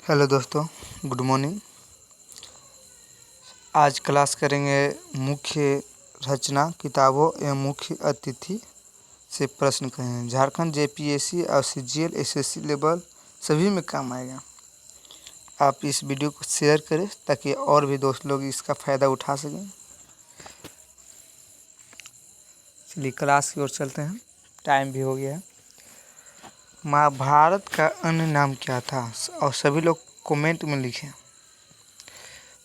Hello दोस्तों, good morning. आज class करेंगे मुख्य रचना किताबों एवं मुख्य अतिथि से प्रश्न करेंगे। झारखंड जेपीएससी और सीजीएल एसएससी लेवल सभी में काम आएगा। आप इस वीडियो को शेयर करें ताकि और भी दोस्त लोग इसका फ़ायदा उठा सकें। चलिए क्लास की ओर चलते हैं, टाइम भी हो गया है। महाभारत का अन्य नाम क्या था? और सभी लोग कमेंट में लिखें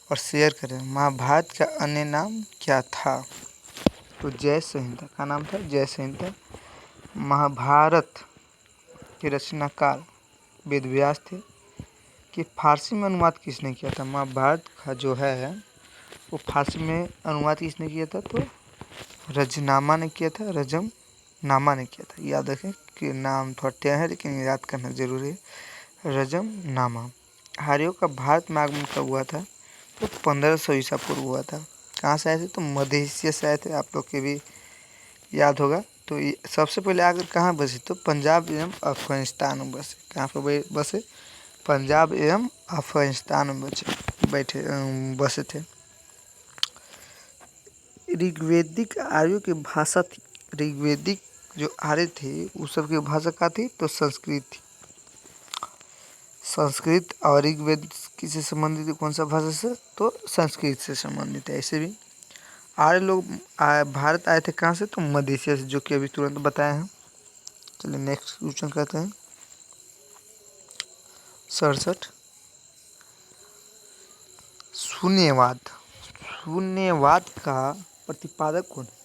और शेयर करें। महाभारत का अन्य नाम क्या था? तो जय संहिता का नाम था जय संहिता। महाभारत के रचनाकार वेदव्यास थे। कि फारसी में अनुवाद किसने किया था? महाभारत का जो है वो फारसी में अनुवाद किसने किया था? तो रजनामा ने किया था, रजमनामा ने किया था। याद रखें कि नाम थोड़ा टेढ़ा है लेकिन याद करना जरूरी है। रजमनामा। आर्यों का भारत में आगमन कब हुआ था? तो 1500 ईसा पूर्व हुआ था। कहाँ से आए थे? तो मध्य एशिया से आए थे। आप लोग के भी याद होगा। तो ये सबसे पहले आकर कहाँ बसे? तो पंजाब एवं अफगानिस्तान में बसे। कहाँ पर बसे? पंजाब एवं अफगानिस्तान में बसे थे। ऋग्वेदिक आर्यों की भाषा थी। ऋग्वेदिक जो आर्य थे उस सब की भाषा क्या थी? तो संस्कृत थी। संस्कृत और ऋग्वेद किससे संबंधित है? कौन सा भाषा से? तो संस्कृत से संबंधित है। ऐसे भी आर्य लोग भारत आए थे कहाँ से? तो मध्य एशिया से, जो कि अभी तुरंत बताए हैं। चलिए नेक्स्ट क्वेश्चन करते हैं। 67। शून्यवाद। शून्यवाद का प्रतिपादक कौन है?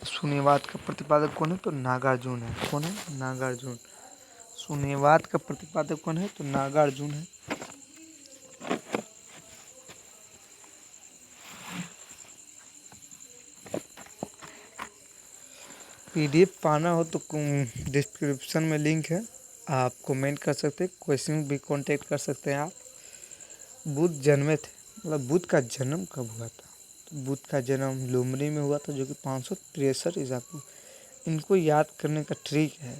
शून्यवाद का प्रतिपादक कौन है? तो नागार्जुन है। कौन है? नागार्जुन। शून्यवाद का प्रतिपादक कौन है? तो नागार्जुन है। पीडीएफ पाना हो तो डिस्क्रिप्शन में लिंक है, आप कमेंट कर सकते हैं। क्वेश्चन भी कांटेक्ट कर सकते हैं आप। बुद्ध जन्मे थे, मतलब बुद्ध का जन्म कब हुआ था? तो बुद्ध का जन्म लुम्बिनी में हुआ था, जो कि 563 ईसा पूर्व। इनको याद करने का ट्रिक है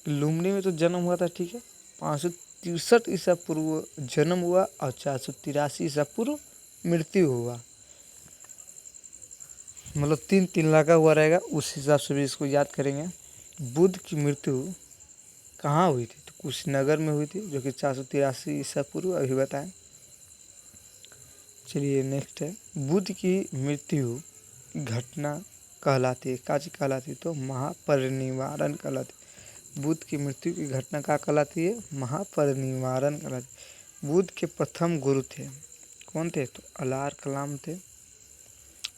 कि लुम्बिनी में तो जन्म हुआ था, ठीक है, 563 ईसा पूर्व जन्म हुआ और 483 ईसा पूर्व मृत्यु हुआ। मतलब 3 लगा हुआ रहेगा, उस हिसाब से भी इसको याद करेंगे। बुद्ध की मृत्यु कहाँ हुई थी? तो कुशीनगर में हुई थी, जो कि 483 ईसा पूर्व अभी बताएं। चलिए नेक्स्ट है, बुद्ध की मृत्यु की घटना कहलाती है, काची कहलाती है? तो महापरिनिर्वाण कहलाती है। बुद्ध की मृत्यु की घटना क्या कहलाती है? महापरिनिर्वाण कहलाती है। बुद्ध के प्रथम गुरु थे, कौन थे? तो अलार कलाम थे।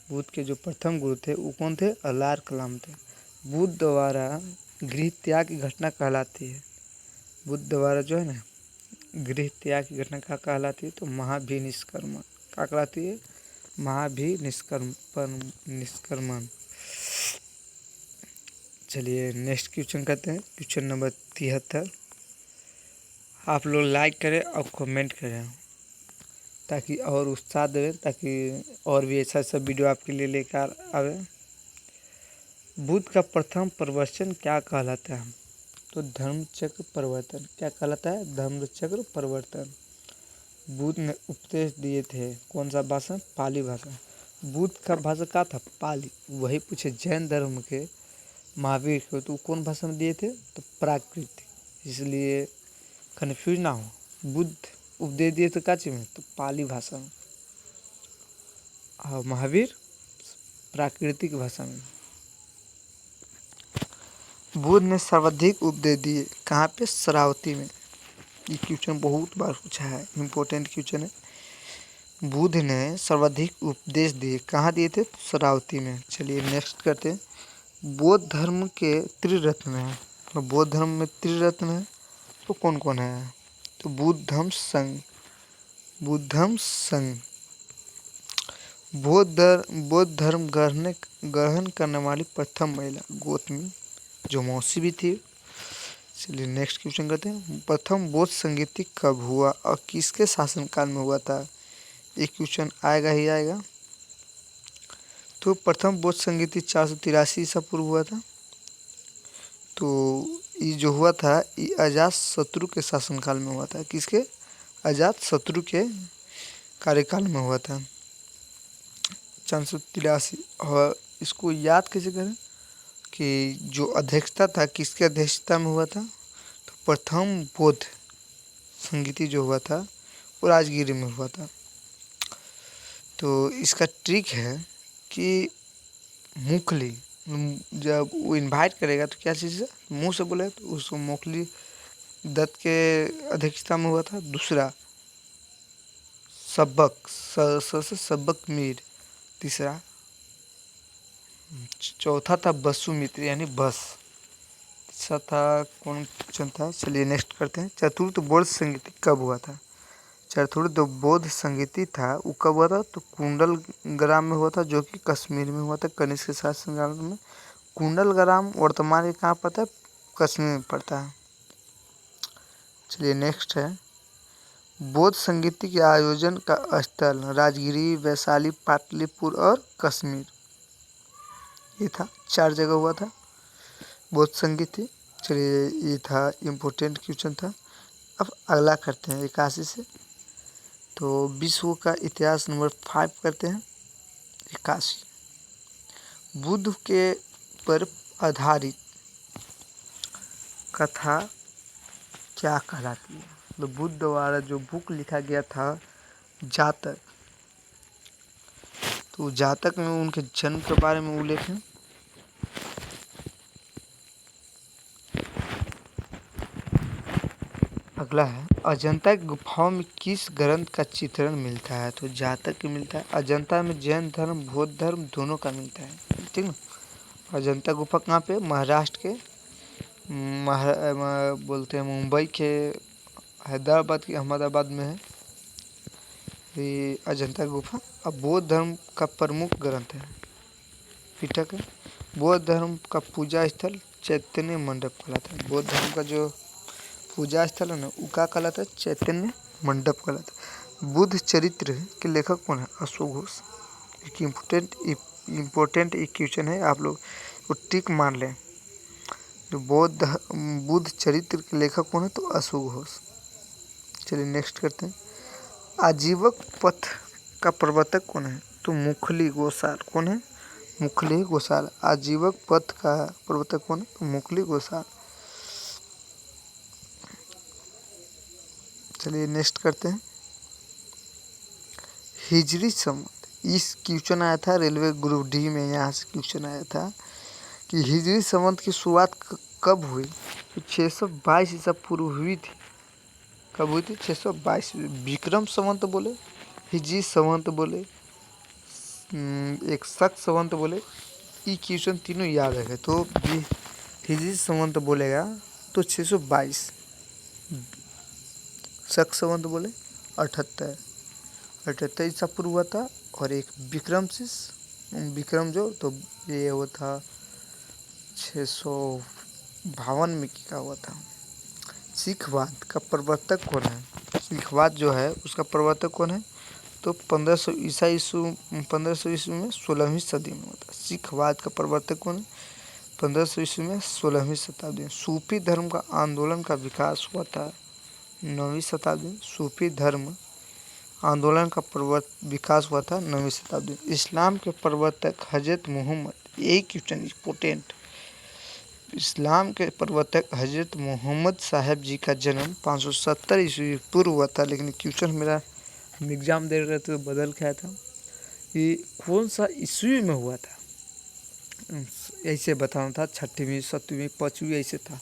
बुद्ध के जो प्रथम गुरु थे वो कौन थे? अलार कलाम थे। बुद्ध द्वारा गृह त्याग की घटना कहलाती है। बुद्ध द्वारा जो है ना गृह त्याग की घटना क्या कहलाती है? तो महाभिनिष्क्रमण। क्या कहलाती है? निष्क्रमण। चलिए नेक्स्ट क्वेश्चन करते हैं, क्वेश्चन नंबर 73। आप लोग लाइक करें और कमेंट करें ताकि और उत्साह दें, ताकि और भी ऐसा वीडियो आपके लिए लेकर आवे। बुद्ध का प्रथम प्रवचन क्या कहलाता है? तो धर्मचक्र प्रवर्तन। क्या कहलाता है? धर्मचक्र प्रवर्तन। बुद्ध ने उपदेश दिए थे, कौन सा भाषा? पाली भाषा। बुद्ध का भाषा क्या था? पाली। वही पूछे जैन धर्म के महावीर को, तो कौन भाषा में दिए थे? तो प्राकृत। इसलिए कन्फ्यूज ना हो। बुद्ध उपदेश दिए थे काची में? तो पाली भाषा में, और महावीर प्राकृतिक भाषा में। बुद्ध ने सर्वाधिक उपदेश दिए कहाँ पे? शरावती में। ये क्वेश्चन बहुत बार पूछा है, इम्पोर्टेंट क्वेश्चन है। बुद्ध ने सर्वाधिक उपदेश दिए कहाँ दिए थे? शरावती में। चलिए नेक्स्ट करते हैं। बौद्ध धर्म के त्रिरत्न है, तो बौद्ध धर्म में त्रिरत्न है तो कौन कौन है? तो बुद्धम संघ। बुद्धम संघ। बौद्ध धर्म ग्रहण करने वाली प्रथम महिला गौतमी, जो मौसी भी थी। चलिए नेक्स्ट क्वेश्चन करते हैं। प्रथम बौद्ध संगीति कब हुआ और किसके शासनकाल में हुआ था? एक क्वेश्चन आएगा ही आएगा। तो प्रथम बौद्ध संगीति 483 ईसा पूर्व हुआ था। तो ये जो हुआ था ये अजात शत्रु के शासनकाल में हुआ था। किसके? अजात शत्रु के कार्यकाल में हुआ था 483। और इसको याद कैसे करें कि जो अध्यक्षता था किसके अध्यक्षता में हुआ था? तो प्रथम बौद्ध संगीति जो हुआ था वो राजगिरी में हुआ था। तो इसका ट्रिक है कि मुखली जब वो इनवाइट करेगा तो क्या चीज़ है, मुंह से बोले तो उसको मुखली दत्त के अध्यक्षता में हुआ था। दूसरा सबक से सबक मीर। तीसरा चौथा था वसुमित्र यानी बस। तीसरा था कौन क्वेश्चन था, चलिए नेक्स्ट करते हैं। चतुर्थ बौद्ध संगीति कब हुआ था? चतुर्थ बौद्ध संगीति था वो कब हुआ था? तो कुंडल ग्राम में हुआ था जो कि कश्मीर में हुआ था कनिष्क के शासनकाल में। कुंडल ग्राम वर्तमान में कहाँ पड़ता है? कश्मीर में पड़ता है। चलिए नेक्स्ट है बौद्ध संगीति के आयोजन का स्थल राजगिरी, वैशाली, पाटलिपुत्र और कश्मीर। ये था 4 जगह हुआ था बौद्ध संगीति। चलिए ये था इम्पोर्टेंट क्वेश्चन था। अब अगला करते हैं 81 से। तो विश्व का इतिहास नंबर 5 करते हैं 81। बुद्ध के पर आधारित कथा क्या कहलाती है? तो बुद्ध द्वारा जो बुक लिखा गया था जातक, तो जातक में उनके जन्म के बारे में उल्लेख है। अगला है अजंता की गुफाओं में किस ग्रंथ का चित्रण मिलता है? तो जातक की मिलता है। अजंता में जैन धर्म बौद्ध धर्म दोनों का मिलता है, ठीक ना। अजंता गुफा कहाँ पे? महाराष्ट्र के बोलते हैं मुंबई के हैदराबाद की अहमदाबाद में है ये अजंता गुफा। अब बौद्ध धर्म का प्रमुख ग्रंथ है पिटक है। बौद्ध धर्म का पूजा स्थल चैतन्य मंडप कहलाता है। बौद्ध धर्म का जो पूजा स्थल है ना वो क्या कहलाता है? चैतन्य मंडप कहलाता है। बुद्ध चरित्र के लेखक कौन है? अशोक घोष। एक इम्पोर्टेंट एक क्वेश्चन है, आप लोग वो टिक मान लें। तो बुद्ध चरित्र के लेखक कौन है? तो अशोक घोष। चलिए नेक्स्ट करते हैं। आजीवक पथ का प्रवर्तक कौन है? तो मुखली गोसाल। कौन है? मुखली गोसाल। आजीवक पथ का प्रवर्तक कौन है? तो मुखली गोसाल। चलिए नेक्स्ट करते हैं। हिजरी संवत, इस क्वेश्चन आया था रेलवे ग्रुप डी में, यहाँ से क्वेश्चन आया था कि हिजरी संवत की शुरुआत कब हुई? तो 622 ईसा पूर्व हुई थी। कब हुई थी? 622। विक्रम संवत बोले, हिजरी संवत बोले, एक शक संवत बोले, ये क्वेश्चन तीनों याद रखे। तो हिजरी संवत बोलेगा तो 622, शक संवत बोले 78 ईसा पूर्व हुआ था। और एक विक्रम जो तो ये हुआ था 652 में क्या हुआ था। सिखवाद का प्रवर्तक कौन है? सिखवाद जो है उसका प्रवर्तक कौन है? तो 1500 ईस्वी में 16वीं सदी में होता है। सिखवाद का प्रवर्तक कौन है? 1500 ईस्वी में 16वीं शताब्दी में। सूफी धर्म का आंदोलन का विकास हुआ था 9वीं शताब्दी में। सूफी धर्म आंदोलन का विकास हुआ था 9वीं शताब्दी में। इस्लाम के प्रवर्तक हजरत मोहम्मद, यही क्वेश्चन इम्पोर्टेंट। इस्लाम के प्रवर्तक हजरत मोहम्मद साहब जी का जन्म 570 ईस्वी पूर्व हुआ था। लेकिन क्वेश्चन मेरा एग्जाम दे रहे थे तो बदल गया था। ये कौन सा ईस्वी में हुआ था ऐसे बताना था, 6वीं 7वीं 5वीं ऐसे था।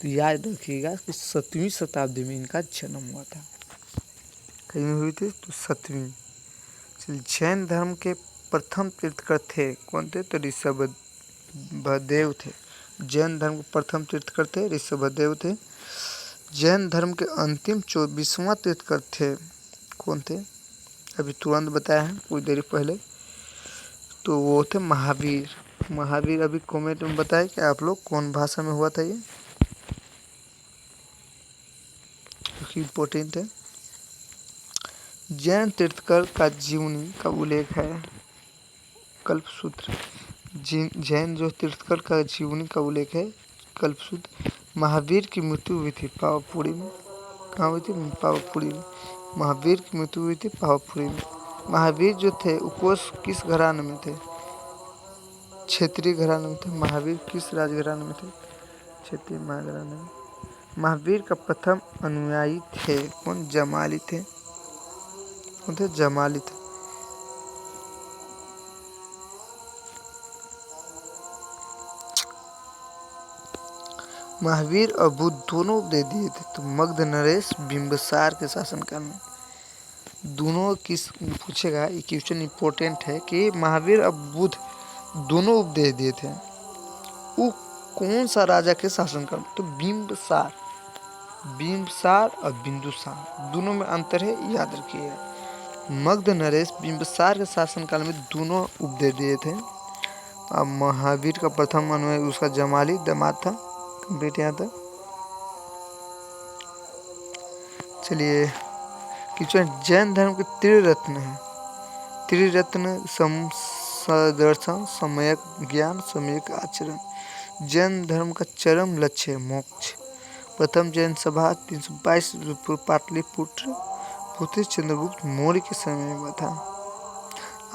तो याद रखिएगा कि 7वीं शताब्दी में इनका जन्म हुआ था। कहीं में हुई थी? तो 7वीं। चलिए जैन धर्म के प्रथम तीर्थकर थे कौन थे? तो ऋषभदेव थे। जैन धर्म के प्रथम तीर्थकर थे ऋषभदेव थे। जैन धर्म के अंतिम 24वां तीर्थकर थे कौन थे? अभी तुरंत बताया है कुछ देर पहले, तो वो थे महावीर। महावीर अभी कमेंट में बताए कि आप लोग कौन भाषा में हुआ था ये, इम्पोर्टेंट है। जैन तीर्थकर का जीवनी का उल्लेख है कल्पसूत्र। जैन जो तीर्थकर का जीवनी का उल्लेख है कल्पसूत्र। महावीर की मृत्यु हुई थी पावापुरी में। कहाँ हुई थी? पावापुरी में। महावीर की मृत्यु हुई थी पावापुरी में। महावीर जो थे उपोष किस घराने में थे? क्षेत्रीय घराने में थे। महावीर किस राजघराने में थे? क्षेत्रीय महाघराने में। महावीर का प्रथम अनुयायी थे कौन? जमाली थे। कौन थे? जमाली थे। महावीर और बुद्ध दोनों उपदेश दिए थे तो मगध नरेश बिंबिसार के शासनकाल में। दोनों किस पूछेगा, ये क्वेश्चन इंपॉर्टेंट है कि महावीर और बुद्ध दोनों उपदेश दिए थे, वो कौन सा राजा के शासनकाल में? तो बिंबिसार। बिंबिसार और बिंदुसार दोनों में अंतर है, याद रखिएगा। मगध नरेश बिंबिसार के शासनकाल में दोनों उपदेश दिए थे। और महावीर का प्रथम अनुयायी उसका जमाली दामाद था। कंप्लीट यहाँ था। चलिए क्वेश्चन, जैन धर्म के त्रिरत्न है। त्रिरत्न दर्शन, सम्यक ज्ञान, सम्यक आचरण। जैन धर्म का चरम लक्ष्य है मोक्ष। प्रथम जैन सभा 322 पूर्व पाटलिपुत्र पुत्र चंद्रगुप्त मौर्य के समय में हुआ था।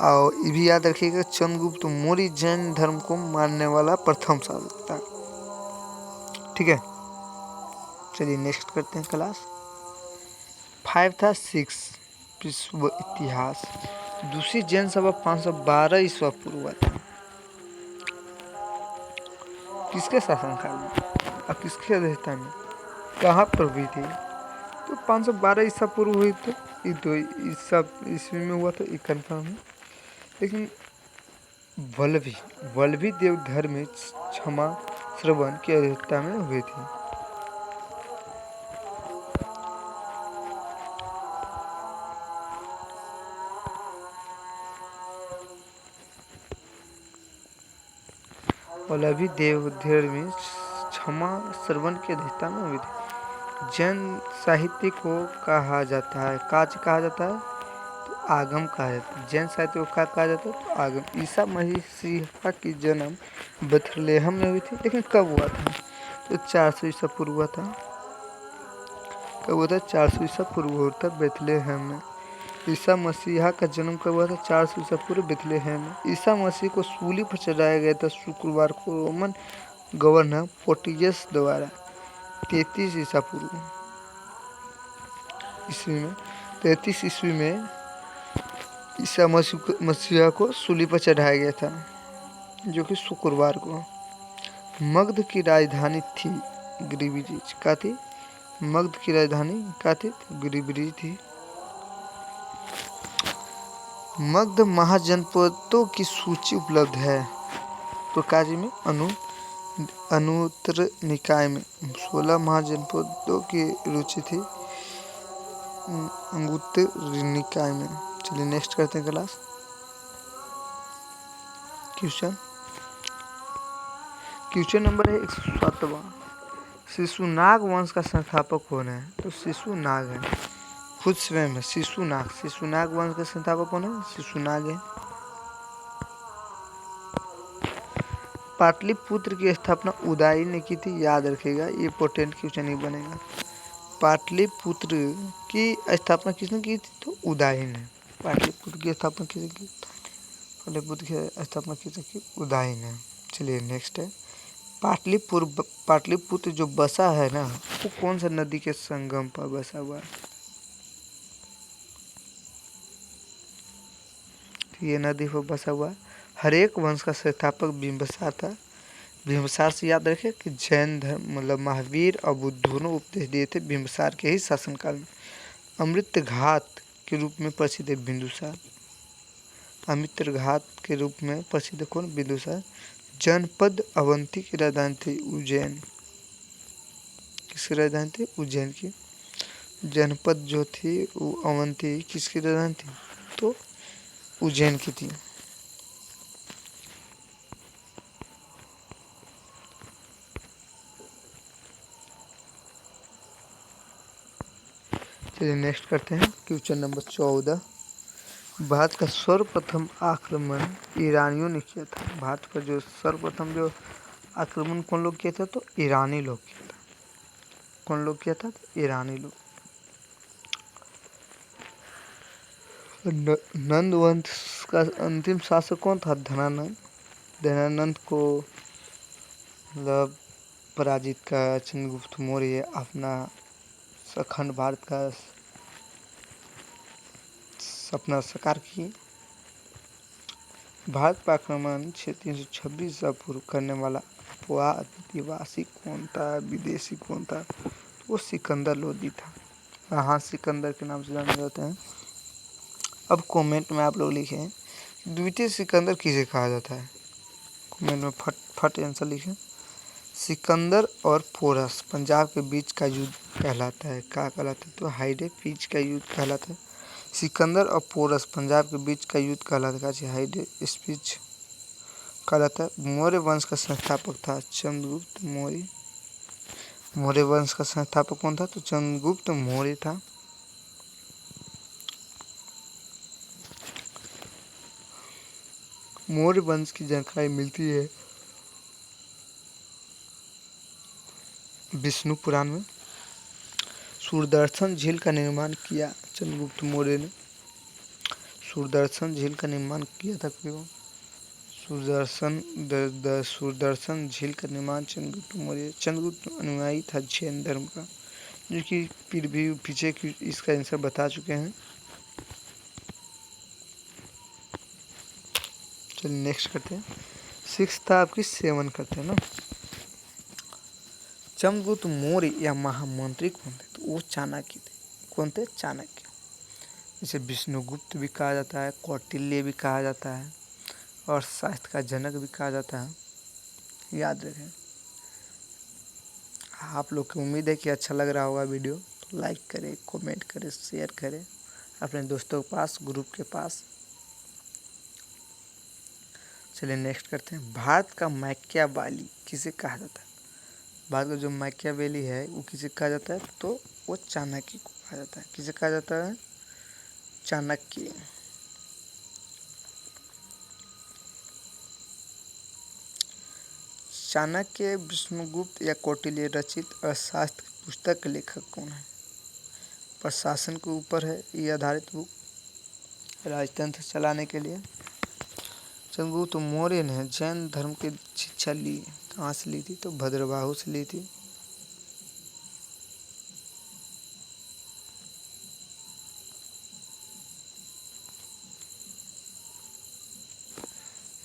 और ये भी याद रखिएगा, चंद्रगुप्त मौर्य जैन धर्म को मानने वाला प्रथम शासक था। ठीक है, चलिए नेक्स्ट करते हैं क्लास। 5 था 6 विश्व इतिहास। दूसरी जैन सभा 512 ईस्वी पूर्व हुआ था। किसके शासनकाल में और किसके अध्यक्षता में, कहाँ पर हुई थी? तो 512 ईसा पूर्व हुई तो ये दो ईस्वी में हुआ तो ये कन्फर्म है। लेकिन वल्लभी देव धर्म में क्षमा श्रवण की अध्यक्षता में हुई थी। वल्लभी देव धर्म में क्षमा श्रवण की अध्यक्षता में हुई थी। जैन साहित्य को कहा जाता है, काच कहा जाता है तो आगम कहा जाता है। जैन साहित्य को क्या कहा जाता है? तो आगम। ईसा मसीहा की जन्म बेथलेहम में हुई थी, लेकिन कब हुआ था? तो 400 ईसा पूर्व हुआ था। कब हुआ था? 400 ईसा पूर्व हुआ था बेथलेहम में। ईसा मसीहा का जन्म कब हुआ था? 400 ईसा पूर्व बेथलेहम में। ईसा मसीह को सूली पर चढ़ाया गया था शुक्रवार को रोमन गवर्नर पोर्टियस द्वारा 33 ईसा पूर्व ईस्वी में। 33 ईस्वी में ईसा मसीहा को सूली पर चढ़ाया गया था, जो कि शुक्रवार को। मगध की राजधानी थी गिरिब्रिज। क्या थी? मगध की राजधानी क्या थी? गिरिब्रिज थी। मगध महाजनपदों की सूची उपलब्ध है तो काजी में अनुत्तर निकाय में 16 महाजनपदों की रुचि थी अंगुत्तर निकाय में। चलिए नेक्स्ट करते हैं क्लास। क्वेश्चन नंबर है 107वां। शिशुनाग वंश का संस्थापक कौन है? तो शिशुनाग है, खुद स्वयं है शिशुनाग। शिशुनाग वंश का संस्थापक कौन है? शिशुनाग है। पाटलिपुत्र की स्थापना उदयन ने की थी, याद रखिएगा, ये इंपॉर्टेंट क्वेश्चन ही बनेगा। पाटलिपुत्र की स्थापना किसने की थी? तो उदयन ने। पाटलिपुत्र की स्थापना किसने की? पाटलिपुत्र की स्थापना किसने की? उदयन ने। चलिए नेक्स्ट है पाटलिपुत्र जो बसा है ना, वो कौन सा नदी के संगम पर बसा हुआ है? ये नदी पर बसा हुआ है। हरेक वंश का संस्थापक बिंबिसार था। बिंबिसार से याद रखें कि जैन धर्म मतलब महावीर और बुद्ध दोनों उपदेश दिए थे बिंबिसार के ही शासनकाल में। अमृत घात के रूप में प्रसिद्ध है बिंदुसार। अमृत घात के रूप में प्रसिद्ध कौन? बिंदुसार। जनपद अवंती की राजधानी थी उज्जैन। किसकी राजधानी थी? उज्जैन की। जनपद जो थी वो अवंती किसकी राजधानी थी? तो उज्जैन की थी। चलिए नेक्स्ट करते हैं क्वेश्चन नंबर 14। भारत का सर्वप्रथम आक्रमण ईरानियों ने किया था। भारत का जो सर्वप्रथम जो आक्रमण कौन लोग किया था? तो ईरानी लोग किया था। कौन लोग किया था? ईरानी लोग। नंद वंश का अंतिम शासक कौन था? धनानंद। धनानंद को मतलब पराजित कर चंद्रगुप्त मौर्य अपना अखंड भारत का सपना साकार किए। भारत पर आक्रमण 326 ईसा पूर्व करने वाला अपवाद आदिवासी कौन था? विदेशी कौन था? वो सिकंदर लोदी था। हाँ, सिकंदर के नाम से जाने जाते हैं। अब कमेंट में आप लोग लिखें द्वितीय सिकंदर किसे कहा जाता है? कमेंट में फट फट आंसर लिखें। सिकंदर और पोरस पंजाब के बीच का युद्ध कहलाता है। क्या कहलाता है? तो हाइडे पीच का युद्ध कहलाता है। सिकंदर और पोरस पंजाब के बीच का युद्ध कहलाता है। हाइडे स्पीच कहलाता है। मौर्य वंश का संस्थापक था चंद्रगुप्त मौर्य। मौर्य वंश का संस्थापक कौन था? तो चंद्रगुप्त मौर्य था। मौर्य वंश की जानकारी मिलती है विष्णु पुराण में। सूरदर्शन झील का निर्माण किया चंद्रगुप्त मौर्य ने। सूरदर्शन झील का निर्माण किया था क्यों? सूरदर्शन झील का निर्माण चंद्रगुप्त मौर्य। चंद्रगुप्त अनुयायी था जैन धर्म का, जो कि फिर भी पीछे की इसका आंसर बता चुके हैं। चलिए नेक्स्ट करते हैं। सिक्स था आपकी 7 करते हैं ना। चंद्रगुप्त मौर्य या महामंत्री कौन थे? तो वो चाणक्य थे। कौन थे? चाणक्य। इसे विष्णुगुप्त भी कहा जाता है, कौटिल्य भी कहा जाता है और शास्त्र का जनक भी कहा जाता है। याद रखें। आप लोग की उम्मीद है कि अच्छा लग रहा होगा वीडियो, तो लाइक करें, कमेंट करें, शेयर करें अपने दोस्तों के पास, ग्रुप के पास। चलिए नेक्स्ट करते हैं। भारत का मैकियावेली किसे कहा जाता है? भारत का जो मैकियावेली है वो किसे कहा जाता है? तो वो चाणक्य को कहा जाता है। किसे कहा जाता है? चाणक्य। चाणक्य, विष्णुगुप्त या कौटिल्य रचित अर्थशास्त्र पुस्तक के लेखक कौन है? प्रशासन के ऊपर है ये आधारित बुक, राजतंत्र चलाने के लिए। चंद्रगुप्त मौर्य ने जैन धर्म की शिक्षा ली, कहाँ से ली थी? तो भद्रबाहु से ली थी।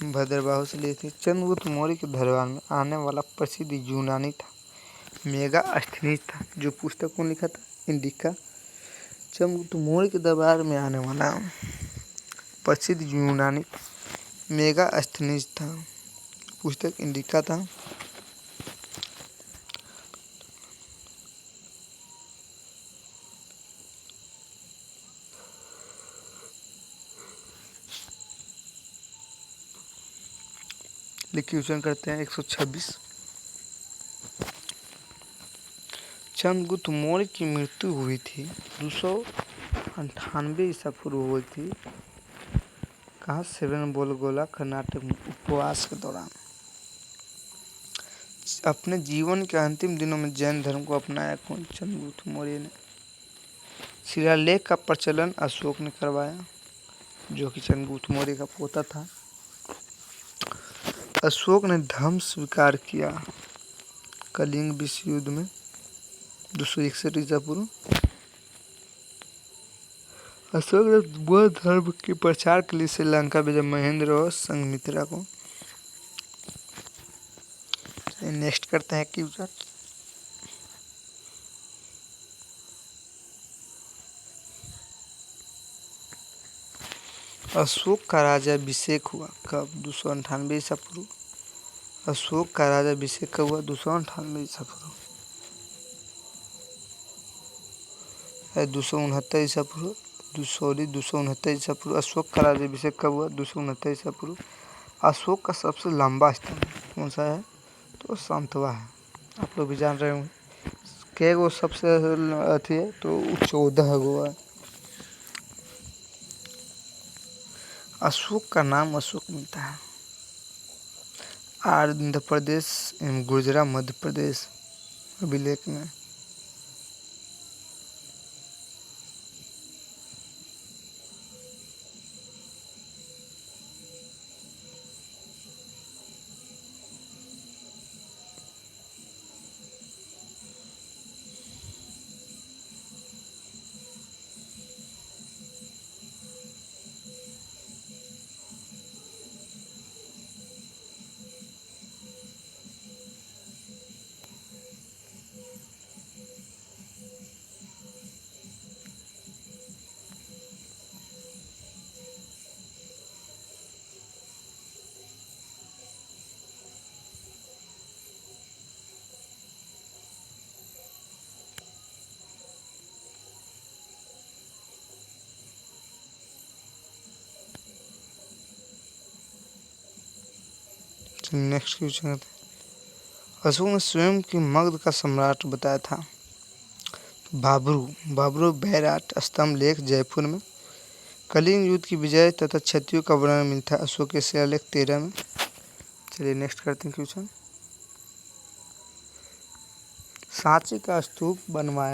भद्रबाहु से ली थी। चंद्रगुप्त मौर्य के दरबार में आने वाला प्रसिद्ध यूनानी था मेगास्थनीज था। जो पुस्तक कौन लिखा था? इंडिका। चंद्रगुप्त मौर्य के दरबार में आने वाला प्रसिद्ध यूनानी मेगास्थनीज था। पुस्तक इंडिका था। क्वेश्चन करते हैं 126। चंद्रगुप्त मौर्य की मृत्यु हुई थी 298 ईसा पूर्व हुई थी। कहाँ? श्रवणबेलगोला कर्नाटक में उपवास के दौरान। अपने जीवन के अंतिम दिनों में जैन धर्म को अपनाया कौन? चंद्रगुप्त मौर्य ने। शिलालेख का प्रचलन अशोक ने करवाया, जो कि चंद्रगुप्त मौर्य का पोता था। अशोक ने धर्म स्वीकार किया कलिंग विश्व युद्ध में 261 ईसा पूर्व। अशोक ने बौद्ध धर्म के प्रचार के लिए श्रीलंका भेजा महेंद्र और संघमित्रा को। नेक्स्ट करते हैं क्वेश्चन। अशोक का राज्याभिषेक हुआ कब? 298 ईसा पूर्व। अशोक का राज्याभिषेक कब हुआ? 298 ईसा पूर्व। 269 ईसा पूर्व। 269 ईसा पूर्व। अशोक का राज्याभिषेक कब हुआ? 269 ईसा पूर्व। अशोक का सबसे लंबा स्तंभ कौन सा है? तो संतवा है। आप लोग भी जान रहे होंगे के वो सबसे अथी है, तो 14 गो है। अशोक का नाम अशोक मिलता है आंध्र प्रदेश एवं गुजरात मध्य प्रदेश अभिलेख में। नेक्स्ट क्वेश्चन करते हैं। अशोक ने स्वयं की मगध का सम्राट बताया था। बाबरू बैराट स्तंभ लेख जयपुर में। कलिंग युद्ध की विजय तथा क्षत्रियों का वर्णन मिलता है अशोक के शिलालेख 13 में। चलिए नेक्स्ट करते हैं क्वेश्चन। सांची का स्तूप बनवाया